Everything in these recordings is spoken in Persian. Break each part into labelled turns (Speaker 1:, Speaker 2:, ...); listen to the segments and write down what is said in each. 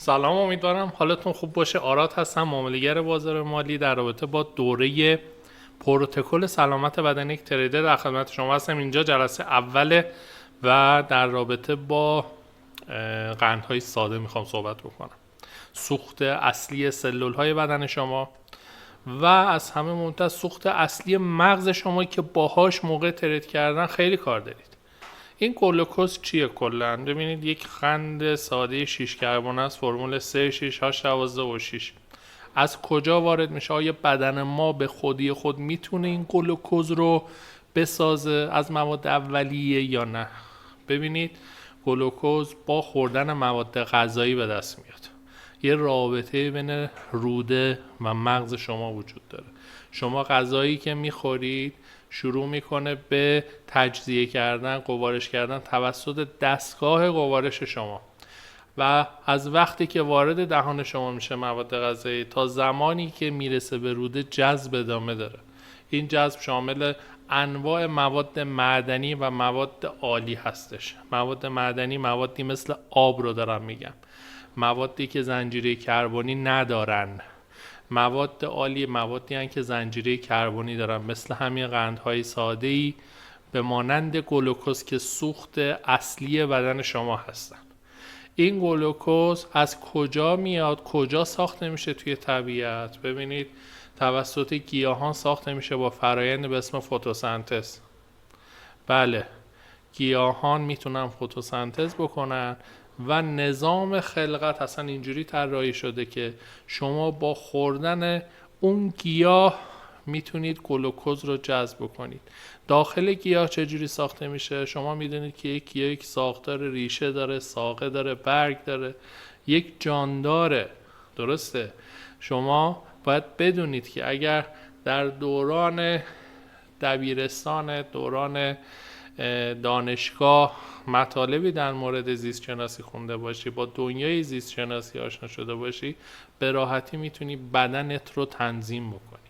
Speaker 1: سلام، امیدوارم حالتون خوب باشه. آراد هستم، معامله‌گر بازار مالی. در رابطه با دوره پروتکل سلامت بدن یک تریدر در خدمت شما هستم. اینجا جلسه اوله و در رابطه با قندهای ساده میخوام صحبت بکنم. سوخت اصلی سلول های بدن شما و از همه مهمتر سوخت اصلی مغز شما که باهاش موقع ترید کردن خیلی کار دارید. این گلوکوز چیه کلا؟ ببینید یک قند ساده 6 کربن است، فرمول 3 6 8 12 و 6. از کجا وارد میشه؟ آیا بدن ما به خودی خود میتونه این گلوکوز رو بسازه از مواد اولیه یا نه؟ ببینید گلوکوز با خوردن مواد غذایی به دست میاد. یه رابطه بین روده و مغز شما وجود داره. شما غذایی که میخورید شروع میکنه به تجزیه کردن، گوارش کردن توسط دستگاه گوارش شما و از وقتی که وارد دهان شما میشه مواد غذایی تا زمانی که میرسه به روده جذب ادامه داره. این جذب شامل انواع مواد معدنی و مواد آلی هستش. مواد معدنی موادی مثل آب رو دارم میگم، موادی که زنجیره کربنی ندارن. مواد عالی موادی هستند که زنجیره کربنی دارن، مثل همین قندهای ساده‌ای به مانند گلوکوز که سوخت اصلی بدن شما هستن. این گلوکوز از کجا میاد؟ کجا ساخته میشه توی طبیعت؟ ببینید توسط گیاهان ساخته میشه با فرایند به اسم فتوسنتز. بله، گیاهان میتونن فتوسنتز بکنن و نظام خلقت اصلا اینجوری طراحی شده که شما با خوردن اون گیاه میتونید گلوکوز رو جذب کنید. داخل گیاه چجوری ساخته میشه؟ شما میدونید که یک گیاه یک ساختار ریشه داره، ساقه داره، برگ داره، یک جان داره. درسته؟ شما باید بدونید که اگر در دوران دبیرستان، دوران دانشگاه مطالبی در مورد زیست شناسی خونده باشی، با دنیای زیست شناسی آشنا شده باشی، به راحتی میتونی بدنت رو تنظیم بکنی.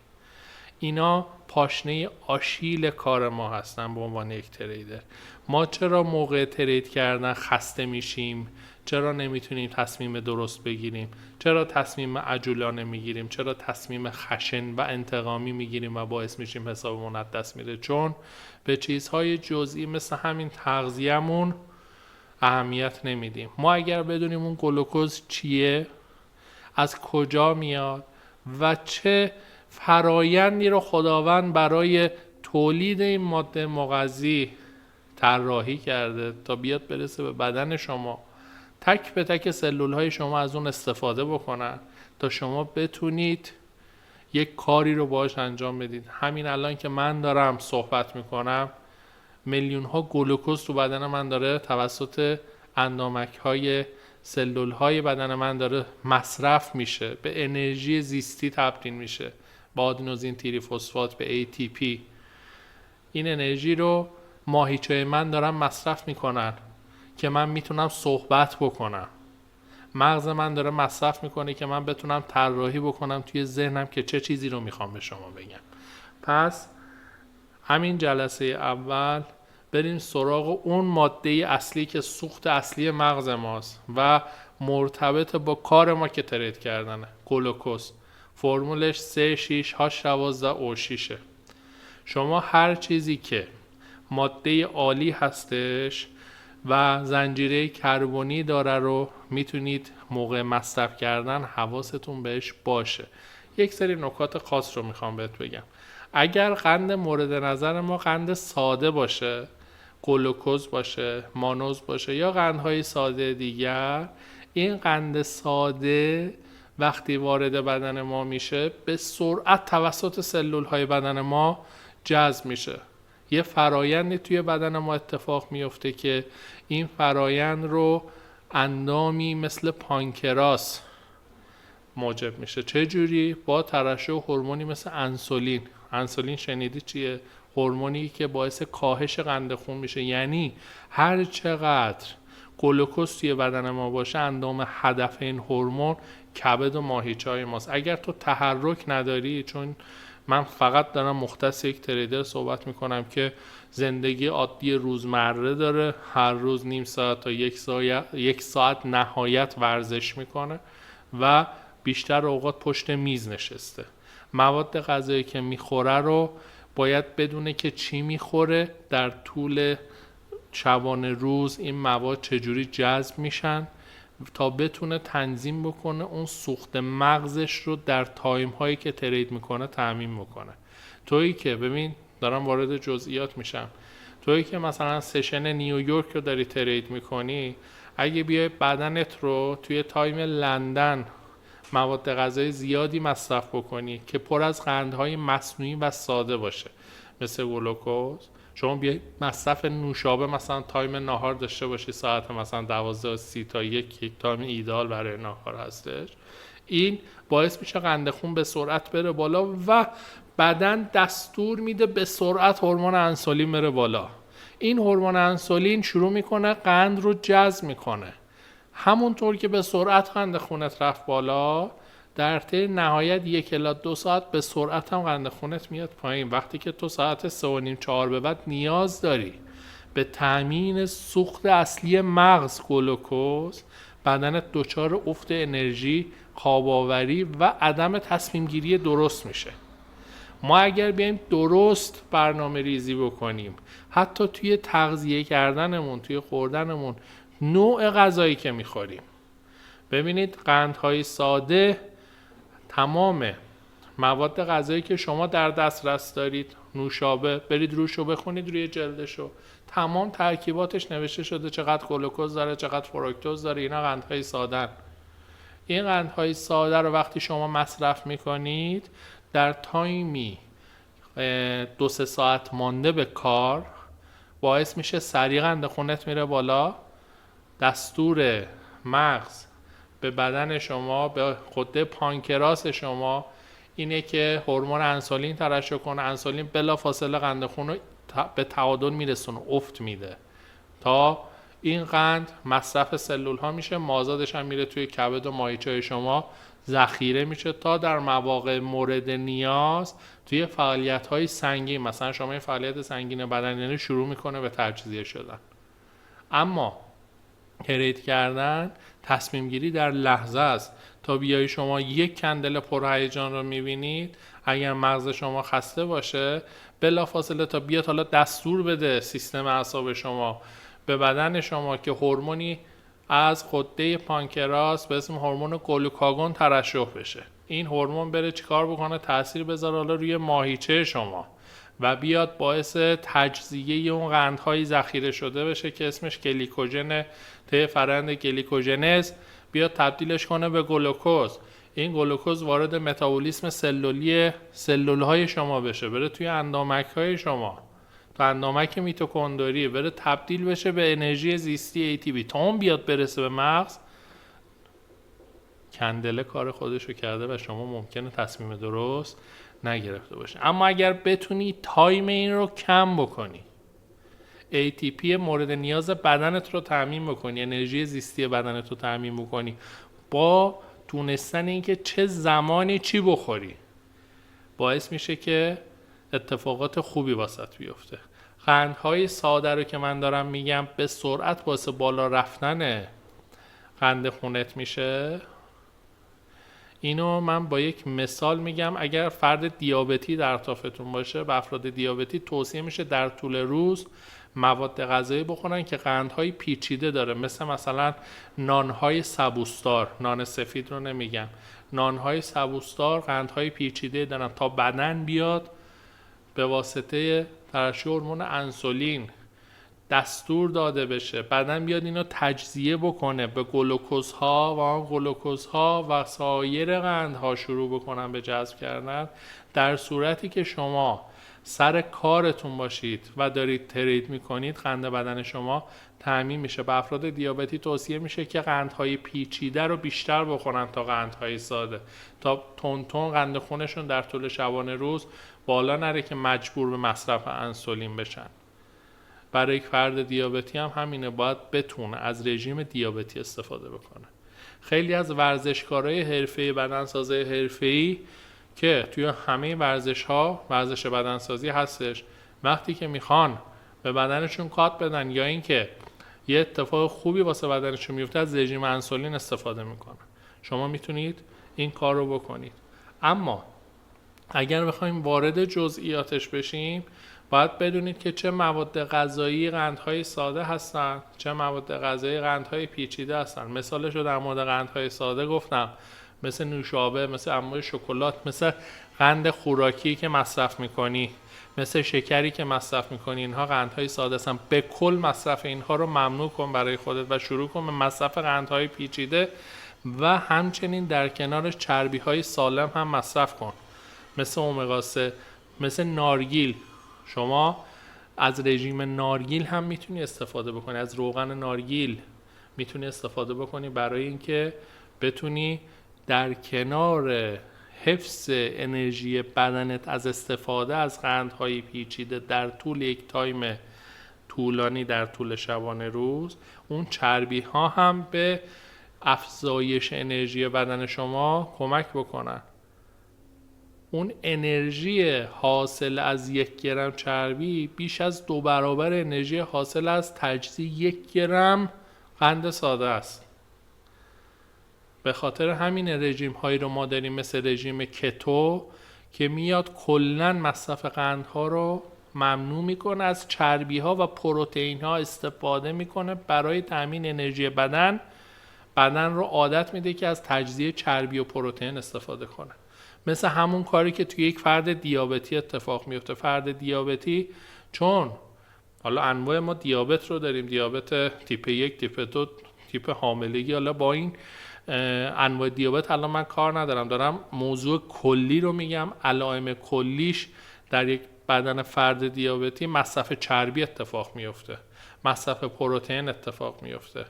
Speaker 1: اینا پاشنه آشیل کار ما هستن به عنوان یک تریدر. ما چرا موقع ترید کردن خسته میشیم؟ چرا نمیتونیم تصمیم درست بگیریم؟ چرا تصمیم عجولانه میگیریم؟ چرا تصمیم خشن و انتقامی میگیریم و باعث میشیم حسابمون از دست میره؟ چون به چیزهای جزئی مثل همین تغذیه‌مون اهمیت نمیدیم. ما اگر بدونیم اون گلوکوز چیه، از کجا میاد و چه فرایندی رو خداوند برای تولید این ماده مغذی طراحی کرده تا بیاد برسه به بدن شما، تک به تک سلول های شما از اون استفاده بکنن تا شما بتونید یک کاری رو باهاش انجام بدید. همین الان که من دارم صحبت میکنم میلیون ها گلوکوز تو بدن من داره توسط اندامک های سلول های بدن من داره مصرف میشه، به انرژی زیستی تبدیل میشه، با آدنوزین تریفسفات به ATP. این انرژی رو ماهیچه من دارن مصرف میکنن که من میتونم صحبت بکنم. مغز من داره مصرف میکنه که من بتونم طراحی بکنم توی ذهنم که چه چیزی رو میخوام به شما بگم. پس همین جلسه اول بریم سراغ اون ماده اصلی که سوخت اصلی مغز ماست و مرتبط با کار ما که ترید کردنه. گلوکوز فرمولش 3 6 8 12 O6. شما هر چیزی که ماده عالی هستش و زنجیره کربنی داره رو میتونید موقع مصرف کردن حواستون بهش باشه. یک سری نکات خاص رو میخوام بهت بگم. اگر قند مورد نظر ما قند ساده باشه، گلوکوز باشه، مانوز باشه یا قندهای ساده دیگر، این قند ساده وقتی وارد بدن ما میشه به سرعت توسط سلول های بدن ما جذب میشه. یه فرایندی توی بدن ما اتفاق میفته که این فرایند رو اندامی مثل پانکراس موجب میشه. چه جوری؟ با ترشح هورمونی مثل انسولین. انسولین شنیدی چیه؟ هورمونی که باعث کاهش قند خون میشه. یعنی هر چقدر گلوکوز توی بدن ما باشه، اندام هدف این هورمون کبد و ماهیچه های ماست. اگر تو تحرک نداری، چون من فقط دارم مختص یک تریدر صحبت میکنم که زندگی عادی روزمره داره، هر روز نیم ساعت تا یک ساعت نهایت ورزش میکنه و بیشتر اوقات پشت میز نشسته. مواد غذایی که میخوره رو باید بدونه که چی میخوره، در طول شبانه روز این مواد چجوری جذب میشن تا بتونه تنظیم بکنه اون سوخت مغزش رو در تایم هایی که ترید میکنه تامین بکنه. تویی که ببین دارم وارد جزئیات میشم، تویی که مثلا سشن نیویورک رو داری ترید میکنی، اگه بیای بدنت رو توی تایم لندن مواد غذایی زیادی مصرف بکنی که پر از قندهای مصنوعی و ساده باشه مثل گلوکوز، شما بیای مصرف نوشابه مثلا تایم ناهار داشته باشی ساعت مثلا 12:30 تا یک تایم ایدال برای ناهار هستش، این باعث میشه قند خون به سرعت بره بالا و بدن دستور میده به سرعت هورمون انسولین بره بالا. این هورمون انسولین شروع میکنه قند رو جذب میکنه. همونطور که به سرعت قند خونت رفت بالا، در طی نهایت 1 الی 2 ساعت به سرعت هم قند خونت میاد پایین. وقتی که تو ساعت 3:30-4 به بعد نیاز داری به تامین سوخت اصلی مغز گلوکوز، بدنت دچار افت انرژی، خواب‌آوری و عدم تصمیم گیری درست میشه. ما اگر بیایم درست برنامه ریزی بکنیم، حتی توی تغذیه کردنمون، توی خوردنمون، نوع غذایی که میخوریم، ببینید قندهای ساده، تمام مواد غذایی که شما در دسترس دارید، نوشابه، برید روشو بخونید روی جلدشو، تمام ترکیباتش نوشته شده چقدر گلوکوز داره، چقدر فروکتوز داره، اینا قندهای ساده. این قندهای ساده رو وقتی شما مصرف میکنید در تایمی 2-3 ساعت مانده به کار، باعث میشه سریع قند خونت میره بالا، دستور مغز به بدن شما، به غده پانکراس شما اینه که هورمون انسولین ترشح کنه. انسولین بلافاصله قند خون رو به تعادل میرسونه، افت میده تا این قند مصرف سلول ها میشه، مازادش هم میره توی کبد و ماهیچه شما ذخیره میشه تا در مواقع مورد نیاز توی فعالیت های سنگین، مثلا شما این فعالیت سنگین بدنی شروع میکنه به تجزیه شدن. اما ترید کردن تصمیم گیری در لحظه است. تا بیایی شما یک کندل پرهیجان رو میبینید، اگر مغز شما خسته باشه بلافاصله تا بیاد حالا دستور بده سیستم اعصاب شما به بدن شما که هورمونی از غده پانکراس به اسم هورمون گلوکاگون ترشح بشه، این هورمون بره چیکار بکنه؟ تاثیر بذاره حالا روی ماهیچه شما و بیاد باعث تجزیه اون قندهای ذخیره شده بشه که اسمش گلیکوژن، طی فرآیند گلیکوژنز بیاد تبدیلش کنه به گلوکوز. این گلوکوز وارد متابولیسم سلولی سلولهای شما بشه، بره توی اندامک‌های شما، تو اندامک میتوکندری بره تبدیل بشه به انرژی زیستی ATP تا اون بیاد برسه به مغز. کندله کار خودشو کرده و شما ممکنه تصمیم درست نگرفته باشه. اما اگر بتونی تایم این رو کم بکنی، ATP مورد نیاز بدنت رو تامین بکنی، انرژی زیستی بدنت رو تامین بکنی با دونستن اینکه چه زمانی چی بخوری، باعث میشه که اتفاقات خوبی واسط بیفته. قندهای ساده رو که من دارم میگم به سرعت واسه بالا رفتن قند خونت میشه. اینو من با یک مثال میگم. اگر فرد دیابتی در اطرافتون باشه، به افراد دیابتی توصیه میشه در طول روز مواد غذایی بخورن که قندهای پیچیده داره، مثلا نانهای سبوسدار، نان سفید رو نمیگم، نانهای سبوسدار قندهای پیچیده دارن تا بدن بیاد به واسطه ترشح هورمون انسولین دستور داده بشه، بدن بیاد اینو تجزیه بکنه به گلوکوزها و آن گلوکوزها و سایر قندها شروع بکنن به جذب کردن. در صورتی که شما سر کارتون باشید و دارید ترید میکنید، قند بدن شما تامین میشه. به افراد دیابتی توصیه میشه که قندهای پیچیده رو بیشتر بخورن تا قندهای ساده، تا تون قند خونشون در طول شبانه روز بالا نره که مجبور به مصرف انسولین بشن. برای یک فرد دیابتی هم همینه، باید بتونه از رژیم دیابتی استفاده بکنه. خیلی از ورزشکارای حرفه‌ای، بدنسازای حرفه‌ای که توی همه ورزش بدنسازی هستش. وقتی که میخوان به بدنشون کات بدن یا اینکه یه اتفاق خوبی واسه بدنشون میفته، از رژیم انسولین استفاده میکنن. شما میتونید این کار رو بکنید. اما اگر بخوایم وارد جزئیاتش بشیم، باید بدونید که چه مواد غذایی قندهای ساده هستن، چه مواد غذایی قندهای پیچیده هستن. مثالش رو در مورد قندهای ساده گفتم، مثل نوشابه، مثل انواع شکلات، مثل قند خوراکی که مصرف میکنی، مثل شکری که مصرف میکنی. اینها قندهای ساده هستن. به کل مصرف اینها رو ممنوع کن برای خودت و شروع کن به مصرف قندهای پیچیده و همچنین در کنارش چربیهای سالم هم مصرف کن، مثل امگا 3، مثل نارگیل. شما از رژیم نارگیل هم میتونی استفاده بکنی، از روغن نارگیل میتونی استفاده بکنی برای اینکه بتونی در کنار حفظ انرژی بدنت از استفاده از قندهای پیچیده در طول یک تایم طولانی در طول شبانه روز، اون چربی ها هم به افزایش انرژی بدن شما کمک بکنن. اون انرژی حاصل از 1 گرم چربی بیش از 2 برابر انرژی حاصل از تجزیه 1 گرم قند ساده است. به خاطر همین رژیم هایی رو ما داریم مثل رژیم کتو که میاد کلن مصرف قندها رو ممنوع میکنه، از چربی ها و پروتئین ها استفاده میکنه برای تامین انرژی بدن رو عادت میده که از تجزیه چربی و پروتئین استفاده کنه. مثل همون کاری که توی یک فرد دیابتی اتفاق میفته. فرد دیابتی چون حالا انواع ما دیابت رو داریم، دیابت تیپ 1، تیپ 2، تیپ حاملگی. حالا با این انواع دیابت الان من کار ندارم، دارم موضوع کلی رو میگم. علائم کلیش در یک بدن فرد دیابتی مصرف چربی اتفاق میفته، مصرف پروتئین اتفاق میفته.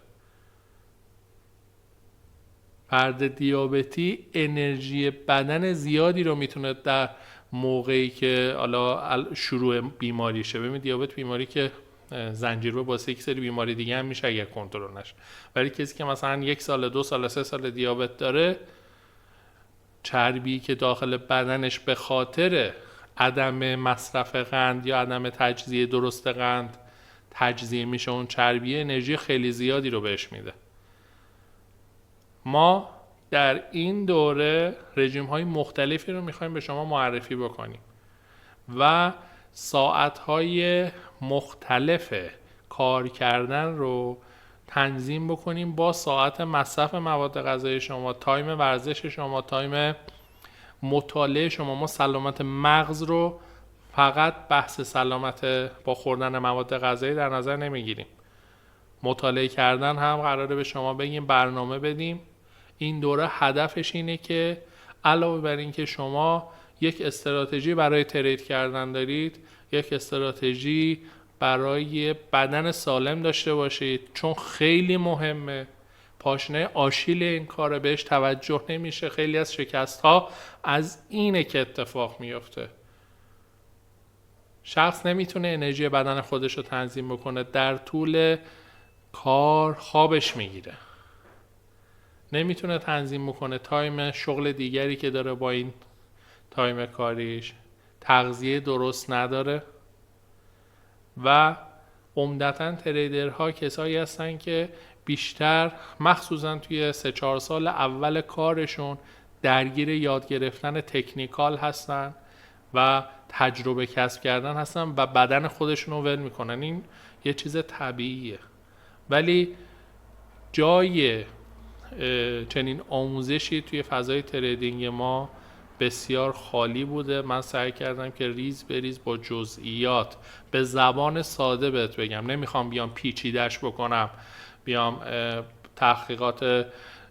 Speaker 1: فرد دیابتی انرژی بدن زیادی رو میتونه در موقعی که حالا شروع بیماریشه. ببین دیابت بیماری که زنجیره واسه یک سری بیماری دیگه هم میشه اگر کنترل نشه، ولی کسی که مثلا 1 سال، 2 سال، 3 سال دیابت داره، چربی که داخل بدنش به خاطر عدم مصرف قند یا عدم تجزیه درست قند تجزیه میشه، اون چربی انرژی خیلی زیادی رو بهش میده. ما در این دوره رژیم های مختلفی رو میخوایم به شما معرفی بکنیم و ساعت های مختلف کار کردن رو تنظیم بکنیم با ساعت مصرف مواد غذایی شما، تایم ورزش شما، تایم مطالعه شما. ما سلامت مغز رو فقط بحث سلامت با خوردن مواد غذایی در نظر نمیگیریم. مطالعه کردن هم قراره به شما بگیم، برنامه بدیم. این دوره هدفش اینه که علاوه بر این که شما یک استراتژی برای ترید کردن دارید، یک استراتژی برای بدن سالم داشته باشید، چون خیلی مهمه. پاشنه آشیل این کار بهش توجه نمیشه. خیلی از شکست ها از اینه که اتفاق میفته. شخص نمیتونه انرژی بدن خودش رو تنظیم بکنه، در طول کار خوابش میگیره، نمیتونه تنظیم بکنه تایم شغل دیگری که داره با این تایم کاریش، تغذیه درست نداره و عمدتاً تریدرها کسایی هستن که بیشتر مخصوصاً توی 3-4 سال اول کارشون درگیر یاد گرفتن تکنیکال هستن و تجربه کسب کردن هستن و بدن خودشون رو ول میکنن. این یه چیز طبیعیه، ولی جای چنین آموزشی توی فضای تریدینگ ما بسیار خالی بوده. من سعی کردم که ریز به ریز با جزئیات به زبان ساده بهت بگم. نمیخوام بیام پیچیدش بکنم، بیام تحقیقات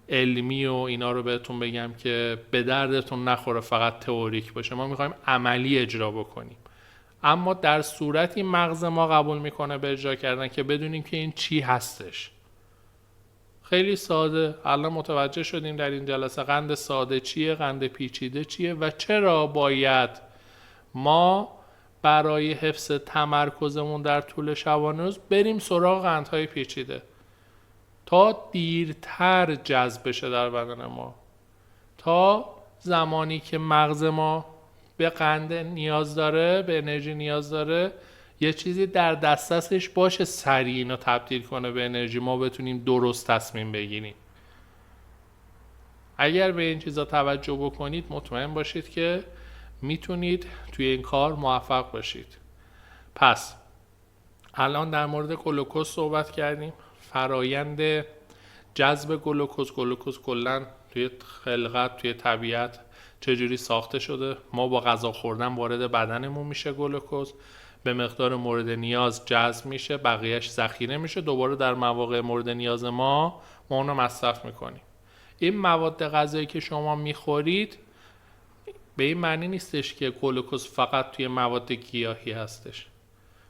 Speaker 1: علمی و اینا رو بهتون بگم که به دردتون نخوره، فقط تئوریک باشه. ما میخوایم عملی اجرا بکنیم، اما در صورتی مغز ما قبول میکنه به اجرا کردن که بدونیم که این چی هستش. خیلی ساده الان متوجه شدیم در این جلسه قند ساده چیه، قند پیچیده چیه و چرا باید ما برای حفظ تمرکزمون در طول شبانه روز بریم سراغ قندهای پیچیده تا دیرتر جذب بشه در بدن ما، تا زمانی که مغز ما به قند نیاز داره، به انرژی نیاز داره، یه چیزی در دسترسش باشه سریع اینو تبدیل کنه به انرژی، ما بتونیم درست تصمیم بگیریم. اگر به این چیزا توجه بکنید مطمئن باشید که میتونید توی این کار موفق باشید. پس الان در مورد گلوکوز صحبت کردیم. فرایند جذب گلوکوز کلا توی خلقت، توی طبیعت چجوری ساخته شده. ما با غذا خوردن وارد بدنمون میشه گلوکوز، به مقدار مورد نیاز جذب میشه، بقیهش ذخیره میشه، دوباره در مواقع مورد نیاز ما اونو مصرف میکنیم. این مواد غذایی که شما میخورید به این معنی نیستش که گلوکوز فقط توی مواد گیاهی هستش.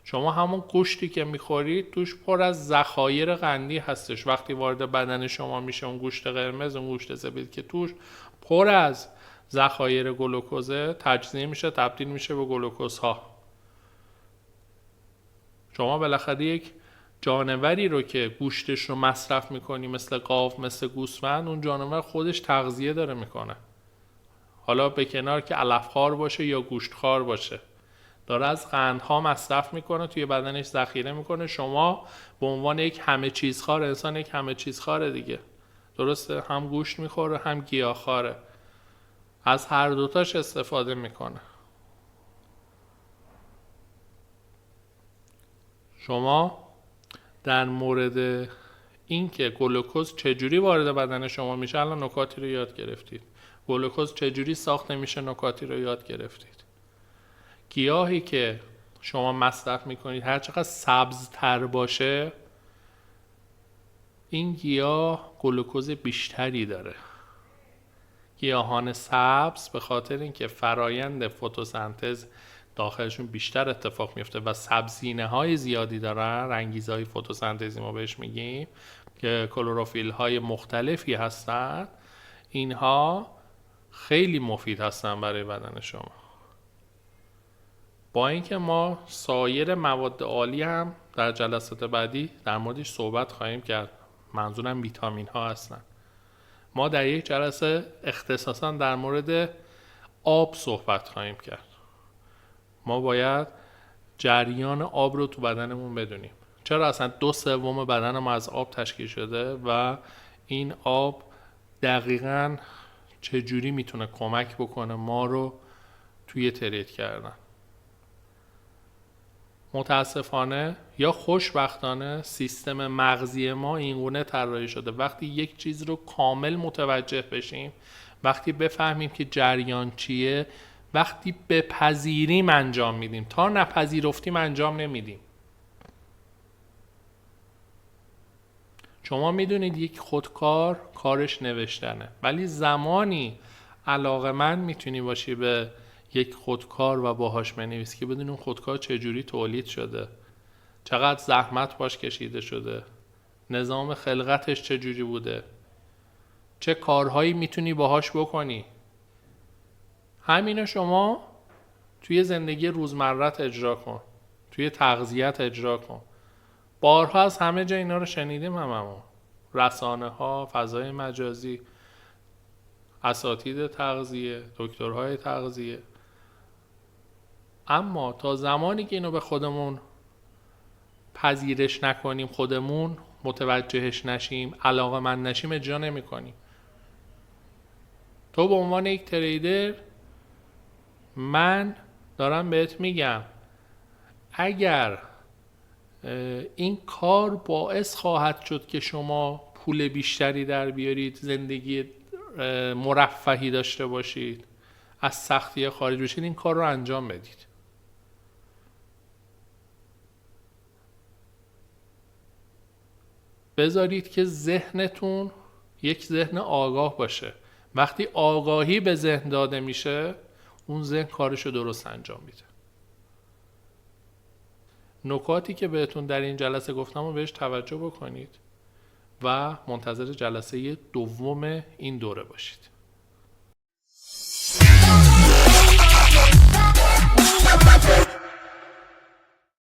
Speaker 1: شما همون گوشتی که میخورید توش پر از ذخایر قندی هستش. وقتی وارد بدن شما میشه اون گوشت قرمز، اون گوشت سفید که توش پر از ذخایر گلوکوزه، تجزیه میشه، تبدیل میشه به گلوکوزها. شما بالاخره یک جانوری رو که گوشتش رو مصرف میکنی، مثل گاو، مثل گوسفند، اون جانور خودش تغذیه داره میکنه. حالا به کنار که علفخوار باشه یا گوشتخوار باشه، داره از قندها مصرف میکنه، توی بدنش ذخیره میکنه. شما به عنوان یک همه چیزخوار، انسان یک همه چیزخواره دیگه، درسته؟ هم گوشت میخوره هم گیاهخواره، از هر دوتاش استفاده میکنه. شما در مورد اینکه گلوکوز چجوری وارد بدن شما میشه الان نکاتی رو یاد گرفتید. گلوکوز چجوری ساخته میشه نکاتی رو یاد گرفتید. گیاهی که شما مصرف میکنید هر چقدر سبزتر باشه، این گیاه گلوکوز بیشتری داره. گیاهان سبز به خاطر اینکه فرایند فتوسنتز داخلشون بیشتر اتفاق میفته و سبزینه های زیادی دارن، رنگیزهای فتوسنتزی ما بهش میگیم که کلروفیل های مختلفی هستن، اینها خیلی مفید هستن برای بدن شما. با اینکه ما سایر مواد عالی هم در جلسات بعدی در موردش صحبت خواهیم کرد، منظورم ویتامین ها هستن. ما در یک جلسه اختصاصا در مورد آب صحبت خواهیم کرد. ما باید جریان آب رو تو بدنمون بدونیم. چرا اصلا 2/3 بدن ما از آب تشکیل شده و این آب دقیقاً چجوری میتونه کمک بکنه ما رو توی ترید کردن. متاسفانه یا خوشبختانه سیستم مغزی ما اینگونه طراحی شده وقتی یک چیز رو کامل متوجه بشیم، وقتی بفهمیم که جریان چیه، وقتی بپذیریم انجام میدیم، تا نپذیرفتیم انجام نمیدیم. شما میدونید یک خودکار کارش نوشتنه، ولی زمانی علاقه‌مند میتونی باشی به یک خودکار و باهاش بنویسی که بدون اون خودکار چجوری تولید شده، چقدر زحمت باش کشیده شده، نظام خلقتش چجوری بوده، چه کارهایی میتونی باهاش بکنی. همینو شما توی زندگی روزمرت اجرا کن، توی تغذیت اجرا کن. بارها از همه جا اینا رو شنیدیم، هممون، رسانه ها، فضای مجازی، اساتید تغذیه، دکترهای تغذیه. اما تا زمانی که اینو به خودمون پذیرش نکنیم، خودمون متوجهش نشیم، علاقه‌مند نشیم، اجرا نمی‌کنیم. تو به عنوان یک تریدر، من دارم بهت میگم اگر این کار باعث خواهد شد که شما پول بیشتری در بیارید، زندگی مرفهی داشته باشید، از سختی خارج بشید، این کار رو انجام بدید. بذارید که ذهنتون یک ذهن آگاه باشه. وقتی آگاهی به ذهن داده میشه، اون ذهن کارشو درست انجام میده. نکاتی که بهتون در این جلسه گفتم رو بهش توجه بکنید و منتظر جلسه دوم این دوره باشید.